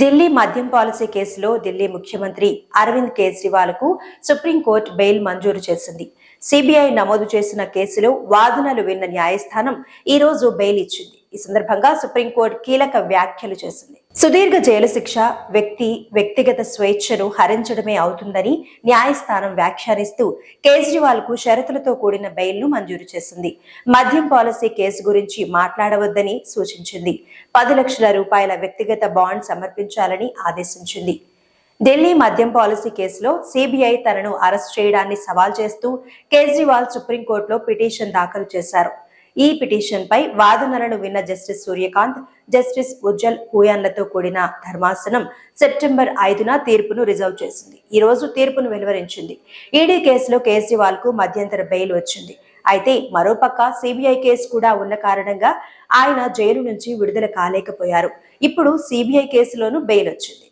ఢిల్లీ మద్యం పాలసీ కేసులో ఢిల్లీ ముఖ్యమంత్రి అరవింద్ కేజ్రీవాల్కు సుప్రీంకోర్టు బెయిల్ మంజూరు చేసింది. సిబిఐ నమోదు చేసిన కేసులో వాదనలు విన్న న్యాయస్థానం ఈ రోజు బెయిల్ ఇచ్చింది. ఈ సందర్భంగా సుప్రీంకోర్టు కీలక వ్యాఖ్యలు చేసింది. సుదీర్ఘ జైలు శిక్ష వ్యక్తిగత స్వేచ్ఛను హరించడమే అవుతుందని న్యాయస్థానం వ్యాఖ్యానిస్తూ కేజ్రీవాల్కు షరతులతో కూడిన బెయిల్ను మంజూరు చేసింది. మద్యం పాలసీ కేసు గురించి మాట్లాడవద్దని సూచించింది. 10 లక్షల రూపాయల వ్యక్తిగత బాండ్ సమర్పించాలని ఆదేశించింది. ఢిల్లీ మద్యం పాలసీ కేసులో సిబిఐ తనను అరెస్ట్ చేయడాన్ని సవాల్ చేస్తూ కేజ్రీవాల్ సుప్రీంకోర్టులో పిటిషన్ దాఖలు చేశారు. ఈ పిటిషన్ పై వాదనలను విన్న జస్టిస్ సూర్యకాంత్, జస్టిస్ ఉజ్జల్ హుయాన్లతో కూడిన ధర్మాసనం సెప్టెంబర్ 5న తీర్పును రిజర్వ్ చేసింది. ఈ రోజు తీర్పును వెలువరించింది. ఈడీ కేసులో కేజ్రీవాల్ కు మధ్యంతర బెయిల్ వచ్చింది. అయితే మరోపక్క సిబిఐ కేసు కూడా ఉన్న కారణంగా ఆయన జైలు నుంచి విడుదల కాలేకపోయారు. ఇప్పుడు సిబిఐ కేసులోనూ బెయిల్ వచ్చింది.